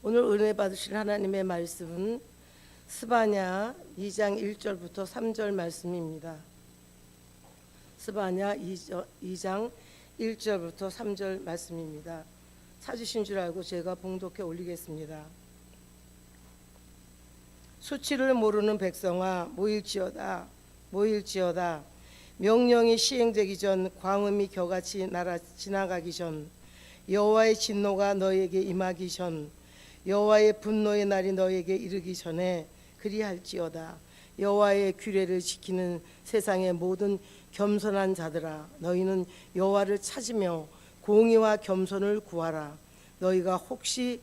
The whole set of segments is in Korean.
오늘 은혜 받으실 하나님의 말씀은 스바냐 2장 1절부터 3절 말씀입니다. 스바냐 2장 1절부터 3절 말씀입니다. 찾으신 줄 알고 제가 봉독해 올리겠습니다. 수치를 모르는 백성아 모일지어다. 명령이 시행되기 전, 광음이 겨같이 지나가기 전, 여호와의 진노가 너에게 임하기 전, 여호와의 분노의 날이 너에게 이르기 전에 그리할지어다. 여호와의 규례를 지키는 세상의 모든 겸손한 자들아, 너희는 여호와를 찾으며 공의와 겸손을 구하라. 너희가 혹시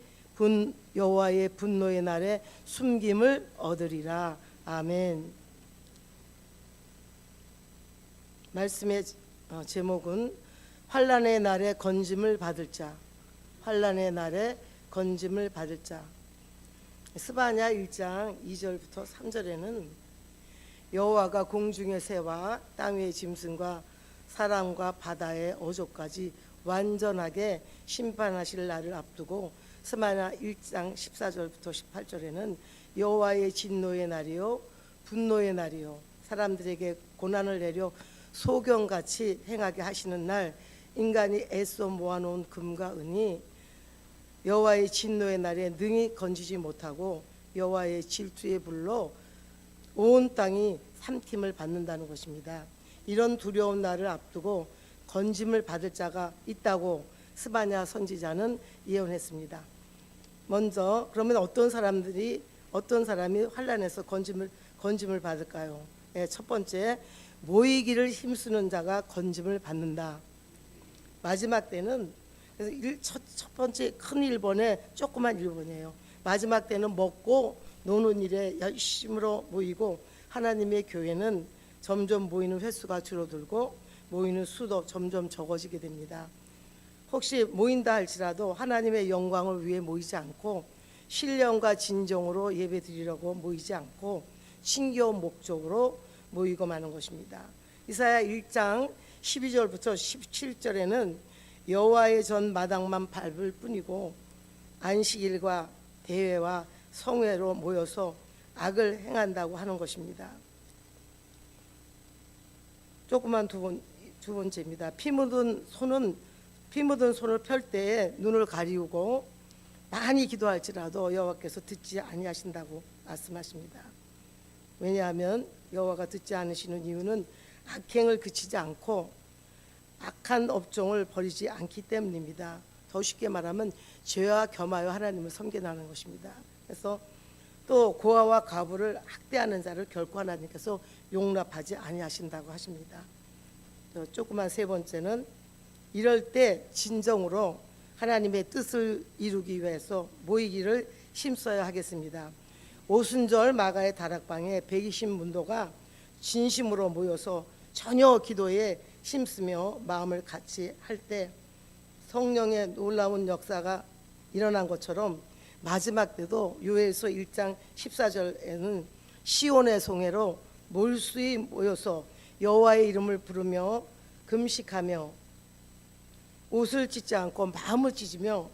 여호와의 분노의 날에 숨김을 얻으리라. 아멘. 말씀의 제목은 환난의 날에 건짐을 받을 자. 환난의 날에 건짐을 받을 자. 스바냐 1장 2절부터 3절에는 여호와가 공중의 새와 땅 위의 짐승과 사람과 바다의 어족까지 완전하게 심판하실 날을 앞두고, 스바냐 1장 14절부터 18절에는 여호와의 진노의 날이요 분노의 날이요 사람들에게 고난을 내려 소경같이 행하게 하시는 날, 인간이 애써 모아놓은 금과 은이 여호와의 진노의 날에 능히 건지지 못하고 여호와의 질투의 불로 온 땅이 삼킴을 받는다는 것입니다. 이런 두려운 날을 앞두고 건짐을 받을 자가 있다고 스바냐 선지자는 예언했습니다. 먼저 그러면 어떤 사람이 환난에서 건짐을 받을까요? 첫 번째, 모이기를 힘쓰는 자가 건짐을 받는다. 마지막 때는, 그래서 첫 번째 큰 일본에 조그만 일본이에요. 마지막 때는 먹고 노는 일에 열심으로 모이고, 하나님의 교회는 점점 모이는 횟수가 줄어들고 모이는 수도 점점 적어지게 됩니다. 혹시 모인다 할지라도 하나님의 영광을 위해 모이지 않고 신령과 진정으로 예배 드리려고 모이지 않고 신기한 목적으로 모이고 마는 것입니다. 이사야 1장 12절부터 17절에는 여호와의 전 마당만 밟을 뿐이고 안식일과 대회와 성회로 모여서 악을 행한다고 하는 것입니다. 조그만 두 번째입니다. 피 묻은 손을 펼 때에 눈을 가리우고 많이 기도할지라도 여호와께서 듣지 아니하신다고 말씀하십니다. 왜냐하면 여호와가 듣지 않으시는 이유는 악행을 그치지 않고 악한 업종을 버리지 않기 때문입니다. 더 쉽게 말하면 죄와 겸하여 하나님을 섬기는 것입니다. 그래서 또 고아와 과부를 학대하는 자를 결코 하나님께서 용납하지 아니하신다고 하십니다. 조그만 세 번째는 이럴 때 진정으로 하나님의 뜻을 이루기 위해서 모이기를 힘써야 하겠습니다. 오순절 마가의 다락방에 120문도가 진심으로 모여서 전혀 기도에 힘쓰며 마음을 같이 할 때 성령의 놀라운 역사가 일어난 것처럼 마지막 때도 요엘서 1장 14절에는 시온의 송해로 몰수히 모여서 여호와의 이름을 부르며 금식하며 옷을 찢지 않고 마음을 찢으며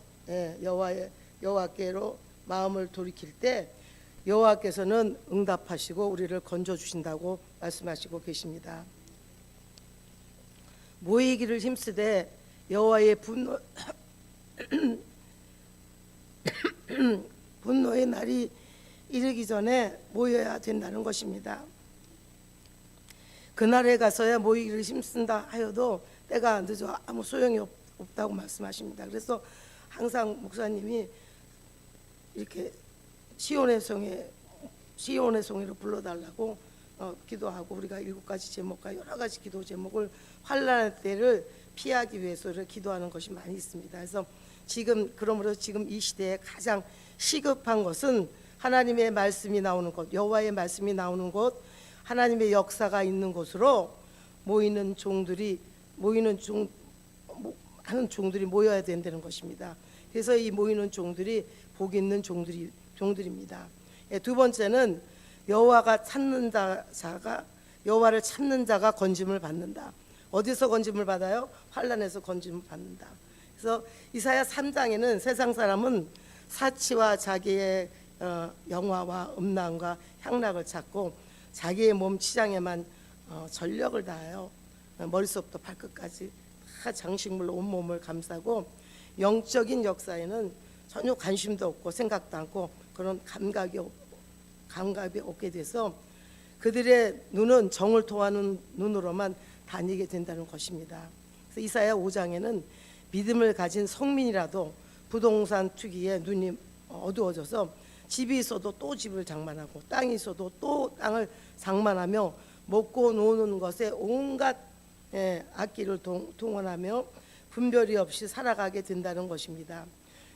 여호와께로 마음을 돌이킬 때 여호와께서는 응답하시고 우리를 건져주신다고 말씀하시고 계십니다. 모이기를 힘쓰되 여호와의 분노의 날이 이르기 전에 모여야 된다는 것입니다. 그날에 가서야 모이기를 힘쓴다 하여도 때가 늦어 아무 소용이 없다고 말씀하십니다. 그래서 항상 목사님이 이렇게 시온의 송해로 불러달라고 기도하고, 우리가 7가지 제목과 여러 가지 기도 제목을 환난의 때를 피하기 위해서 기도하는 것이 많이 있습니다. 그래서 그러므로 지금 이 시대에 가장 시급한 것은 하나님의 말씀이 나오는 곳, 여호와의 말씀이 나오는 곳, 하나님의 역사가 있는 곳으로 많은 종들이 모여야 된다는 것입니다. 그래서 이 모이는 종들이 복 있는 종들입니다. 두 번째는 여호와를 찾는 자가 건짐을 받는다. 어디서 건짐을 받아요? 환난에서 건짐을 받는다. 그래서 이사야 3장에는 세상 사람은 사치와 자기의 영화와 음란과 향락을 찾고 자기의 몸 치장에만 전력을 다하여 머릿속부터 발끝까지 다 장식물로 온몸을 감싸고 영적인 역사에는 전혀 관심도 없고 생각도 않고 그런 감각이 없게 돼서 그들의 눈은 정을 통하는 눈으로만 다니게 된다는 것입니다. 그래서 이사야 5장에는 믿음을 가진 성민이라도 부동산 투기에 눈이 어두워져서 집이 있어도 또 집을 장만하고 땅이 있어도 또 땅을 장만하며 먹고 노는 것에 온갖 악기를 동원하며 분별이 없이 살아가게 된다는 것입니다.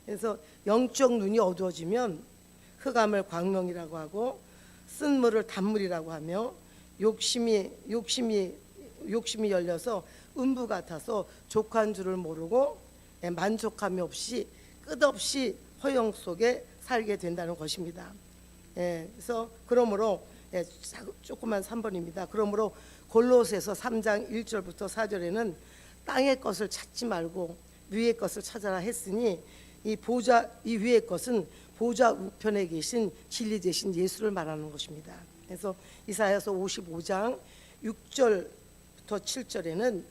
그래서 영적 눈이 어두워지면 흑암을 광명이라고 하고 쓴물을 단물이라고 하며 욕심이 열려서 음부 같아서 족한 줄을 모르고 만족함이 없이 끝없이 허영 속에 살게 된다는 것입니다. 그래서 그러므로 조그만 3번입니다. 그러므로 골로새서 3장 1절부터 4절에는 땅의 것을 찾지 말고 위의 것을 찾아라 했으니 이 위의 것은 보좌 우편에 계신 진리 되신 예수를 말하는 것입니다. 그래서 이사야서 55장 6절부터 7절에는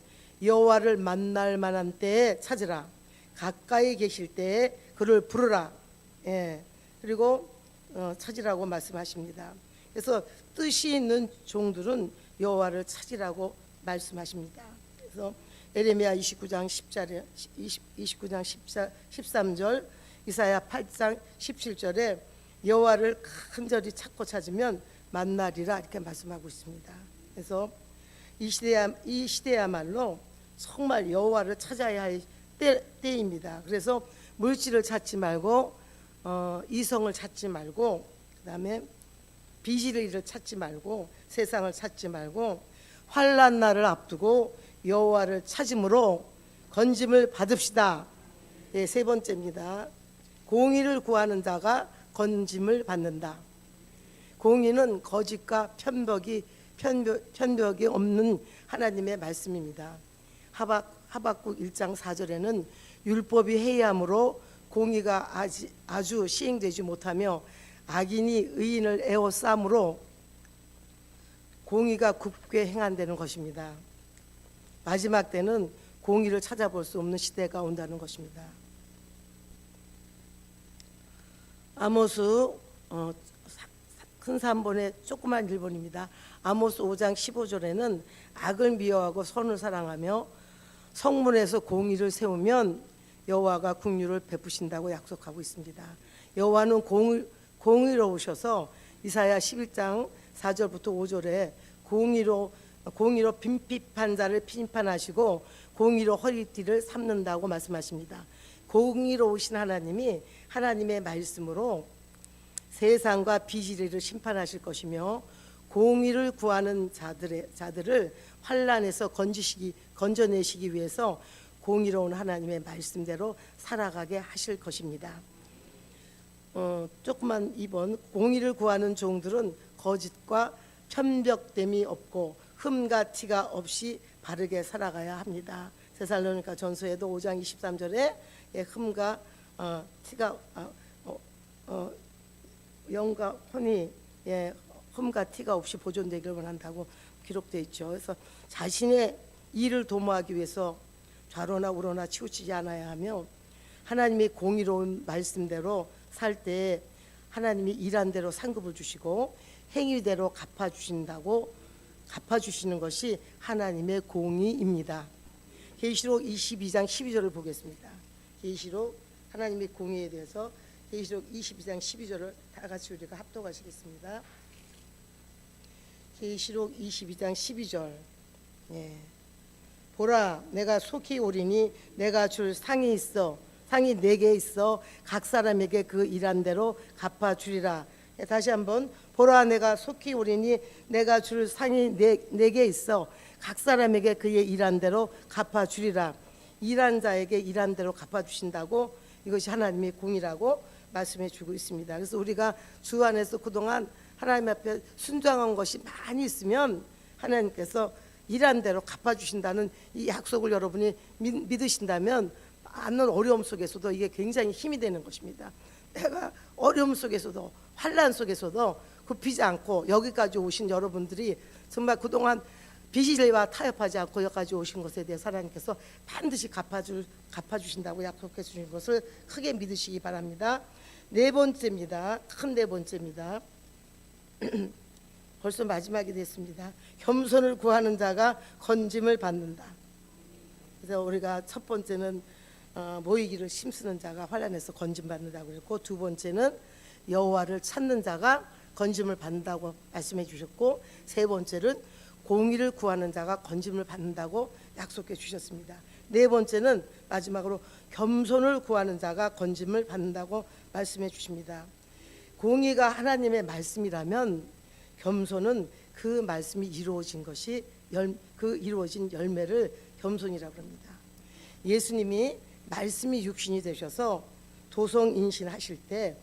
여호와를 만날 만한 때에 찾으라, 가까이 계실 때에 그를 부르라, 그리고 찾으라고 말씀하십니다. 그래서 뜻이 있는 종들은 여호와를 찾으라고 말씀하십니다. 그래서 에레미야 29장 13절, 이사야 8장 17절에 여호와를 간절히 찾으면 만나리라 이렇게 말씀하고 있습니다. 그래서 이 시대야말로 정말 여호와를 찾아야 할 때입니다. 그래서 물질을 찾지 말고 이성을 찾지 말고 그다음에 비질의를 찾지 말고 세상을 찾지 말고 환난 날을 앞두고 여호와를 찾음으로 건짐을 받읍시다. 세 번째입니다. 공의를 구하는 자가 건짐을 받는다. 공의는 거짓과 편벽이 없는 하나님의 말씀입니다. 하박국 1장 4절에는 율법이 해이함으로 공의가 아주 시행되지 못하며 악인이 의인을 에워싸므로 공의가 굽게 행한다는 것입니다. 마지막 때는 공의를 찾아볼 수 없는 시대가 온다는 것입니다. 아모스 큰 3번의 조그만 1번입니다. 아모스 5장 15절에는 악을 미워하고 선을 사랑하며 성문에서 공의를 세우면 여호와가 긍휼을 베푸신다고 약속하고 있습니다. 여호와는 공의로우셔서 이사야 11장 4절부터 5절에 공의로 빈핍한 자를 심판하시고 공의로 허리띠를 삼는다고 말씀하십니다. 공의로우신 하나님이 하나님의 말씀으로 세상과 비질의를 심판하실 것이며 공의를 구하는 자들을 환난에서 건져내시기 위해서 공의로운 하나님의 말씀대로 살아가게 하실 것입니다. 조금만 2번, 공의를 구하는 종들은 거짓과 편벽됨이 없고 흠과 티가 없이 바르게 살아가야 합니다. 데살로니가 전서에도 5장 23절에 흠과 티가 영과 혼이 흠과 티가 없이 보존되기를 원한다고 기록되어 있죠. 그래서 자신의 일을 도모하기 위해서 좌로나 우로나 치우치지 않아야 하며 하나님이 공의로운 말씀대로 살 때 하나님이 일한 대로 상급을 주시고 행위대로 갚아주시는 것이 하나님의 공의입니다. 계시록 22장 12절을 보겠습니다. 계시록 하나님의 공의에 대해서 계시록 22장 12절을 다 같이 우리가 합독하시겠습니다. 계시록 22장 12절. 보라, 내가 속히 오리니 내가 줄 상이 4개 있어 각 사람에게 그 일한 대로 갚아주리라. 다시 한번, 보라, 내가 속히 오리니 내가 줄 상이 4개 있어 각 사람에게 그의 일한 대로 갚아주리라. 일한 자에게 일한 대로 갚아주신다고, 이것이 하나님의 공의라고 말씀해 주고 있습니다. 그래서 우리가 주 안에서 그동안 하나님 앞에 순종한 것이 많이 있으면 하나님께서 일한 대로 갚아주신다는 이 약속을 여러분이 믿으신다면 많은 어려움 속에서도 이게 굉장히 힘이 되는 것입니다. 내가 어려움 속에서도 환난 속에서도 굽히지 않고 여기까지 오신 여러분들이 정말 그동안 비실과 타협하지 않고 여기까지 오신 것에 대해서 하나님께서 반드시 갚아주신다고 약속해 주신 것을 크게 믿으시기 바랍니다. 네 번째입니다. 큰 네 번째입니다. 벌써 마지막이 됐습니다. 겸손을 구하는 자가 건짐을 받는다. 그래서 우리가 첫 번째는 모이기를 힘쓰는 자가 환난에서 건짐 받는다고 그랬고, 두 번째는 여호와를 찾는 자가 건짐을 받는다고 말씀해 주셨고, 세 번째는 공의를 구하는 자가 건짐을 받는다고 약속해 주셨습니다. 네 번째는 마지막으로 겸손을 구하는 자가 건짐을 받는다고 말씀해 주십니다. 공의가 하나님의 말씀이라면 겸손은 그 말씀이 이루어진 것이 그 이루어진 열매를 겸손이라고 합니다. 예수님이 말씀이 육신이 되셔서 도성인신하실 때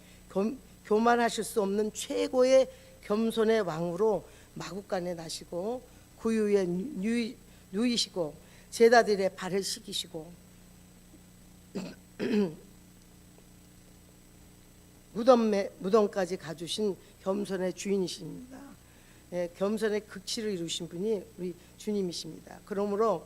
교만하실 수 없는 최고의 겸손의 왕으로 마구간에 나시고 구유에 누이시고 제자들의 발을 씻기시고 무덤까지 가주신 겸손의 주인이십니다. 겸손의 극치를 이루신 분이 우리 주님이십니다. 그러므로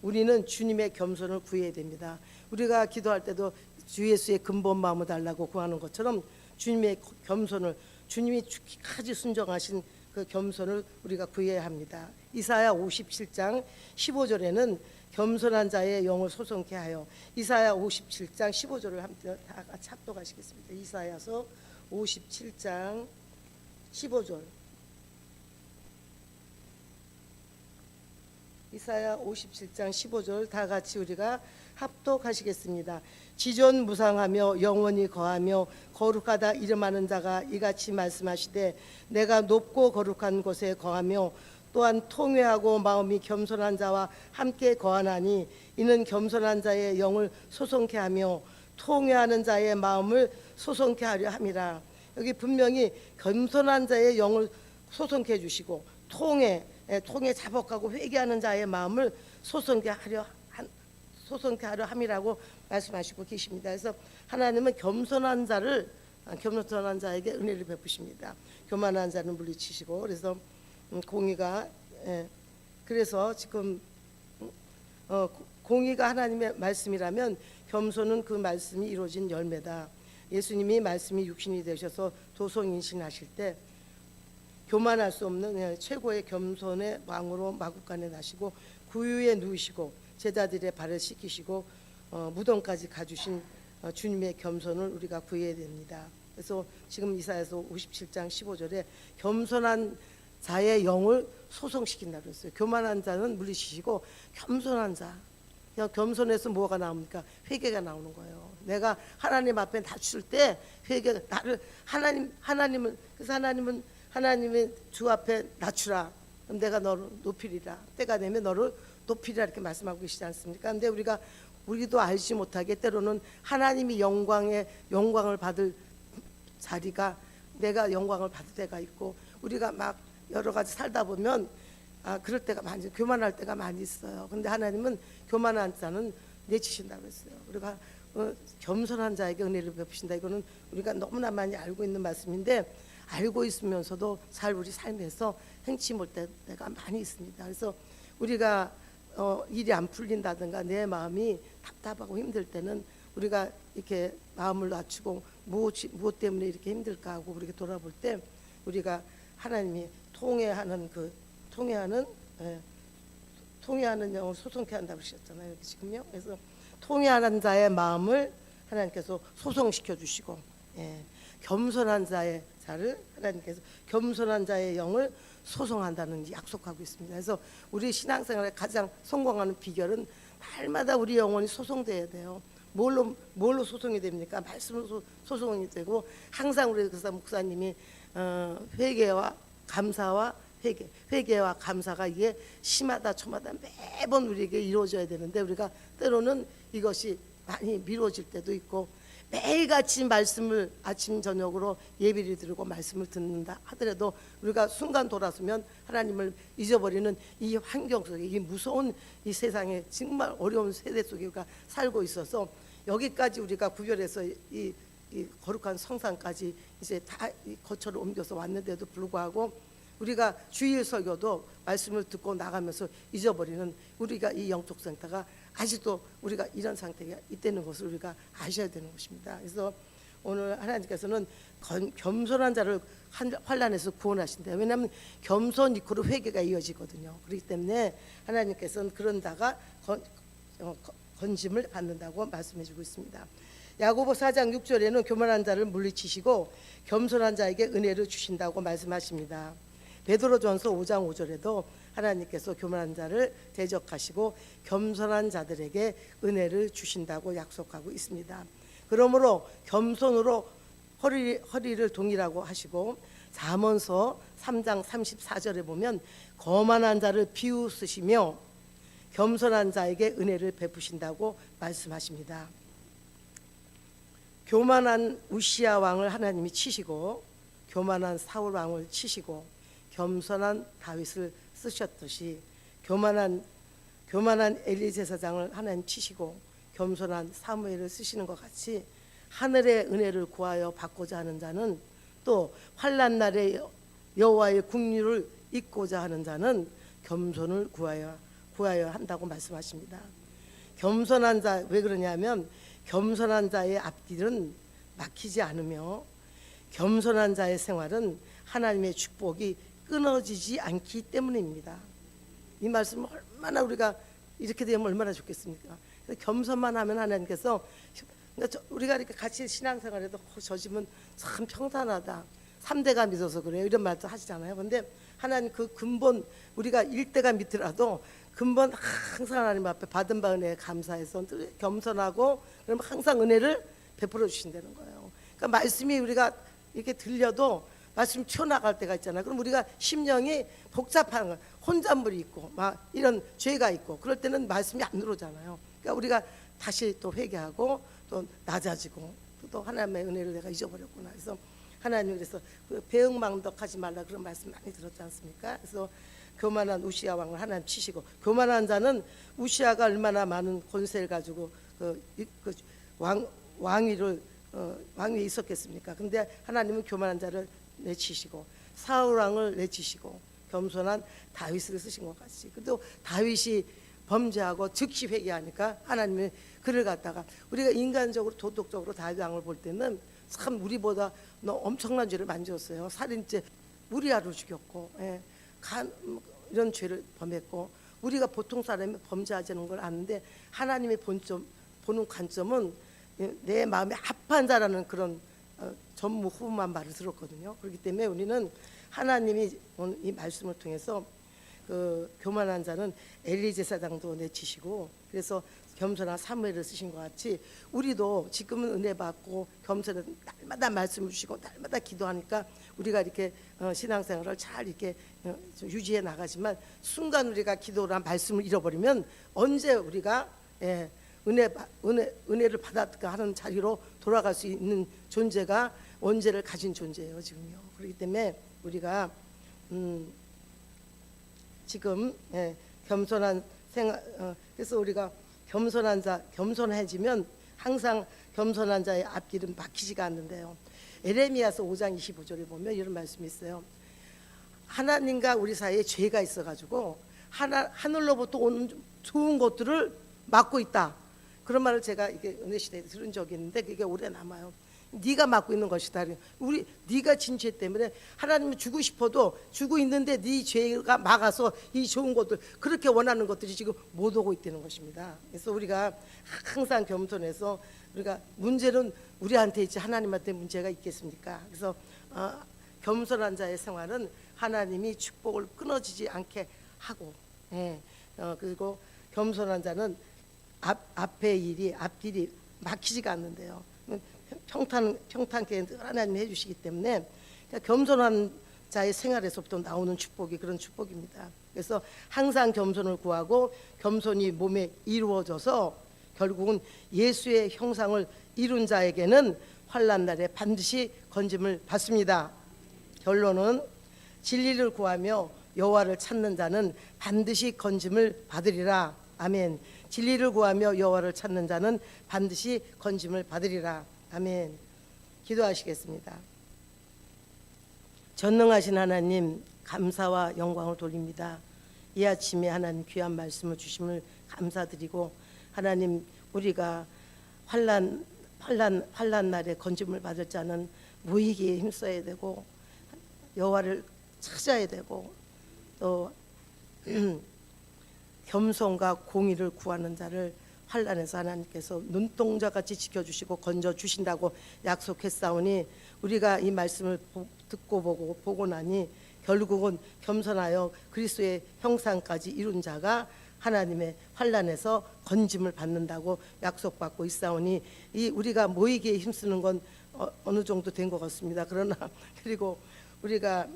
우리는 주님의 겸손을 구해야 됩니다. 우리가 기도할 때도 주 예수의 근본 마음을 달라고 구하는 것처럼 주님의 겸손을, 주님이 죽기까지 순종하신 그 겸손을 우리가 구해야 합니다. 이사야 57장 15절에는 겸손한 자의 영을 소송케 하여, 이사야 57장 15절을 함께 다 같이 합독하시겠습니다. 이사야서 57장 15절. 이사야 57장 15절 다 같이 우리가 합독하시겠습니다. 지존무상하며 영원히 거하며 거룩하다 이름하는 자가 이같이 말씀하시되, 내가 높고 거룩한 곳에 거하며 또한 통회하고 마음이 겸손한 자와 함께 거하나니, 이는 겸손한 자의 영을 소송케 하며 통회하는 자의 마음을 소송케 하려 함이라. 여기 분명히 겸손한 자의 영을 소송케 해주시고 통회 자복하고 회개하는 자의 마음을 소송케 하려 함이라고 말씀하시고 계십니다. 그래서 하나님은 겸손한 자에게 은혜를 베푸십니다. 교만한 자는 물리치시고, 그래서 공의가 그래서 지금 공의가 하나님의 말씀이라면 겸손은 그 말씀이 이루어진 열매다. 예수님이 말씀이 육신이 되셔서 도성인신하실 때 교만할 수 없는 최고의 겸손의 왕으로 마구간에 나시고 구유에 누우시고 제자들의 발을 씻기시고 무덤까지 가주신 주님의 겸손을 우리가 구해야 됩니다. 그래서 지금 이사야서 57장 15절에 겸손한 자의 영을 소송시킨다고 했어요. 교만한 자는 물리치시고 겸손한 자, 겸손해서 뭐가 나옵니까? 회개가 나오는 거예요. 내가 하나님 앞에 낮출 때 회개가 나를 하나님은 그래서 하나님의 주 앞에 낮추라. 그럼 내가 너를 높이리라. 때가 되면 너를 높이리라 이렇게 말씀하고 계시지 않습니까? 근데 우리도 알지 못하게 때로는 하나님이 영광을 받을 자리가 내가 영광을 받을 때가 있고, 우리가 막 여러 가지 살다 보면 그럴 때가 많이, 교만할 때가 많이 있어요. 근데 하나님은 교만한 자는 내치신다고 했어요. 우리가 겸손한 자에게 은혜를 베푸신다. 이거는 우리가 너무나 많이 알고 있는 말씀인데, 알고 있으면서도 우리 삶에서 행치 못할 때가 많이 있습니다. 그래서 우리가 일이 안 풀린다든가 내 마음이 답답하고 힘들 때는 우리가 이렇게 마음을 낮추고 무엇 때문에 이렇게 힘들까 하고 우리가 돌아볼 때, 우리가 하나님이 통회하는 영을 소송케 한다고 하셨잖아요. 지금요. 그래서 통회하는 자의 마음을 하나님께서 소송시켜 주시고, 겸손한 자를 하나님께서 겸손한 자의 영을 소송한다는 약속하고 있습니다. 그래서 우리 신앙생활에 가장 성공하는 비결은 날마다 우리 영혼이 소송돼야 돼요. 뭘로 소송이 됩니까? 말씀으로 소송이 되고, 항상 우리 목사님이 회개와 감사와 회개와 감사가 이게 심하다 초마다 매번 우리에게 이루어져야 되는데, 우리가 때로는 이것이 많이 미뤄질 때도 있고, 매일같이 말씀을 아침 저녁으로 예배를 드리고 말씀을 듣는다 하더라도 우리가 순간 돌아서면 하나님을 잊어버리는 이 환경 속에, 이 무서운 이 세상에 정말 어려운 세대 속에 우리가 살고 있어서, 여기까지 우리가 구별해서 이 거룩한 성산까지 이제 다 거처를 옮겨서 왔는데도 불구하고 우리가 주일 설교도 말씀을 듣고 나가면서 잊어버리는 우리가 이 영적센터가 아직도 우리가 이런 상태가 있다는 것을 우리가 아셔야 되는 것입니다. 그래서 오늘 하나님께서는 겸손한 자를 환난에서 구원하신대요. 왜냐하면 겸손 이코로 회개가 이어지거든요. 그렇기 때문에 하나님께서는 그런 자가 건짐을 받는다고 말씀해주고 있습니다. 야고보 4장 6절에는 교만한 자를 물리치시고 겸손한 자에게 은혜를 주신다고 말씀하십니다. 베드로전서 5장 5절에도 하나님께서 교만한 자를 대적하시고 겸손한 자들에게 은혜를 주신다고 약속하고 있습니다. 그러므로 겸손으로 허리를 동이라고 하시고 잠언서 3장 34절에 보면 거만한 자를 비웃으시며 겸손한 자에게 은혜를 베푸신다고 말씀하십니다. 교만한 우시야 왕을 하나님이 치시고 교만한 사울 왕을 치시고 겸손한 다윗을 쓰셨듯이 교만한 엘리 제사장을 하나님 치시고 겸손한 사무엘을 쓰시는 것 같이 하늘의 은혜를 구하여 받고자 하는 자는 또 환난 날에 여호와의 국류를 잊고자 하는 자는 겸손을 구하여 한다고 말씀하십니다. 겸손한 자, 왜 그러냐면 겸손한 자의 앞길은 막히지 않으며 겸손한 자의 생활은 하나님의 축복이 끊어지지 않기 때문입니다. 이 말씀 얼마나 우리가 이렇게 되면 얼마나 좋겠습니까? 겸손만 하면 하나님께서 우리가 이렇게 같이 신앙생활에도 저 집은 참 평탄하다, 3대가 믿어서 그래요, 이런 말도 하시잖아요. 그런데 하나님 그 근본, 우리가 1대가 믿더라도 근본 항상 하나님 앞에 받은 바 은혜에 감사해서 겸손하고 그러면 항상 은혜를 베풀어 주신다는 거예요. 그러니까 말씀이 우리가 이렇게 들려도 말씀 튀어나갈 때가 있잖아요. 그럼 우리가 심령이 복잡한 거예요. 혼잣물이 있고 막 이런 죄가 있고 그럴 때는 말씀이 안 들어오잖아요. 그러니까 우리가 다시 또 회개하고 또 낮아지고 또 하나님의 은혜를 내가 잊어버렸구나. 그래서 하나님이 그래서 그 배응망덕하지 말라 그런 말씀 많이 들었지 않습니까? 그래서 교만한 우시야 왕을 하나님 치시고, 교만한 자는 우시야가 얼마나 많은 권세를 가지고 왕위에 있었겠습니까? 근데 하나님은 교만한 자를 내치시고 사울 왕을 내치시고 겸손한 다윗을 쓰신 것 같이, 그래도 다윗이 범죄하고 즉시 회개하니까 하나님이 그를 갖다가, 우리가 인간적으로 도덕적으로 다윗 왕을 볼 때는 참 우리보다 엄청난 죄를 만졌어요. 살인죄 우리아를 죽였고, 이런 죄를 범했고, 우리가 보통 사람이 범죄하자는 걸 아는데 하나님의 보는 관점은 내 마음에 합한 자라는 그런 전무후무한 말을 들었거든요. 그렇기 때문에 우리는 하나님이 오늘 이 말씀을 통해서 그 교만한 자는 엘리 제사장도 내치시고, 그래서 겸손한 사무엘을 쓰신 것 같이 우리도 지금은 은혜 받고 겸손해 날마다 말씀을 주시고 날마다 기도하니까 우리가 이렇게 신앙생활을 잘 이렇게 유지해 나가지만, 순간 우리가 기도란 말씀을 잃어버리면 언제 우리가 은혜를 받았까 하는 자리로 돌아갈 수 있는 존재가 원죄를 가진 존재예요 지금요. 그렇기 때문에 우리가 지금 겸손한 생활, 그래서 우리가 겸손해지면 항상 겸손한 자의 앞길은 막히지가 않는데요. 에레미야서 5장 25절에 보면 이런 말씀이 있어요. 하나님과 우리 사이에 죄가 있어가지고 하늘로부터 오는 좋은 것들을 막고 있다. 그런 말을 제가 이게 은혜 시대에 들은 적이 있는데 그게 오래 남아요. 네가 막고 있는 것이다. 네가 진 죄 때문에 하나님이 주고 싶어도 주고 있는데 네 죄가 막아서 이 좋은 것들, 그렇게 원하는 것들이 지금 못 오고 있다는 것입니다. 그래서 우리가 항상 겸손해서, 우리가 문제는 우리한테 있지 하나님한테 문제가 있겠습니까? 그래서 겸손한 자의 생활은 하나님이 축복을 끊어지지 않게 하고, 그리고 겸손한 자는 앞길이 막히지가 않는데요. 평탄케 하나님이 해주시기 때문에 겸손한 자의 생활에서부터 나오는 축복이 그런 축복입니다. 그래서 항상 겸손을 구하고 겸손이 몸에 이루어져서 결국은 예수의 형상을 이룬 자에게는 환난 날에 반드시 건짐을 받습니다. 결론은 진리를 구하며 여호와를 찾는 자는 반드시 건짐을 받으리라. 아멘. 진리를 구하며 여호와를 찾는 자는 반드시 건짐을 받으리라. 아멘. 기도하시겠습니다. 전능하신 하나님, 감사와 영광을 돌립니다. 이 아침에 하나님 귀한 말씀을 주심을 감사드리고, 하나님 우리가 환난 날에 건짐을 받을 자는 무의기에 힘써야 되고 여호와를 찾아야 되고 또 겸손과 공의를 구하는 자를 환난에서 하나님께서 눈동자같이 지켜주시고 건져주신다고 약속했사오니, 우리가 이 말씀을 듣고 보고 나니 결국은 겸손하여 그리스도의 형상까지 이룬 자가 하나님의 환난에서 건짐을 받는다고 약속받고 있사오니, 이 우리가 모이기에 힘쓰는 건 어느 정도 된 것 같습니다. 그러나 그리고 우리가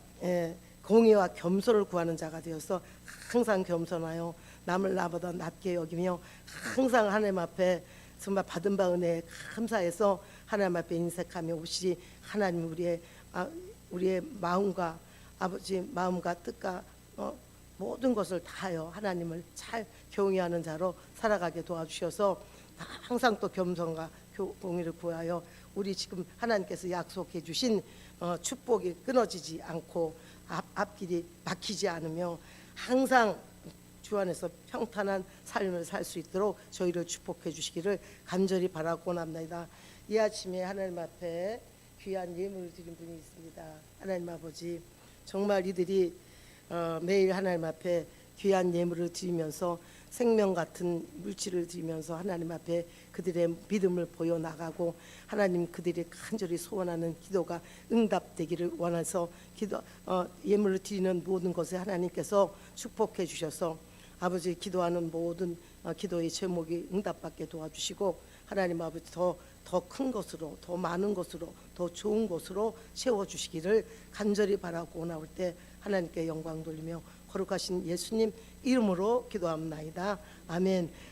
공의와 겸손을 구하는 자가 되어서 항상 겸손하여 남을 나보다 낮게 여기며 항상 하나님 앞에 정말 받은 바 은혜에 감사해서 하나님 앞에 인색하며 없이 하나님 우리의 마음과 아버지 마음과 뜻과 모든 것을 다하여 하나님을 잘 경외하는 자로 살아가게 도와주셔서 항상 또 겸손과 공의를 구하여 우리 지금 하나님께서 약속해 주신 축복이 끊어지지 않고 앞길이 막히지 않으며 항상 주 안에서 평탄한 삶을 살 수 있도록 저희를 축복해 주시기를 간절히 바라고 납니다. 이 아침에 하나님 앞에 귀한 예물을 드린 분이 있습니다. 하나님 아버지, 정말 이들이 매일 하나님 앞에 귀한 예물을 드리면서 생명 같은 물질을 드리면서 하나님 앞에 그들의 믿음을 보여나가고 하나님 그들이 간절히 소원하는 기도가 응답되기를 원해서 예물을 드리는 모든 것에 하나님께서 축복해 주셔서 아버지 기도하는 모든 기도의 제목이 응답받게 도와주시고, 하나님 아버지 더 큰 것으로, 더 많은 것으로, 더 좋은 것으로 채워주시기를 간절히 바라고 나올 때 하나님께 영광 돌리며 거룩하신 예수님 이름으로 기도합나이다. 아멘.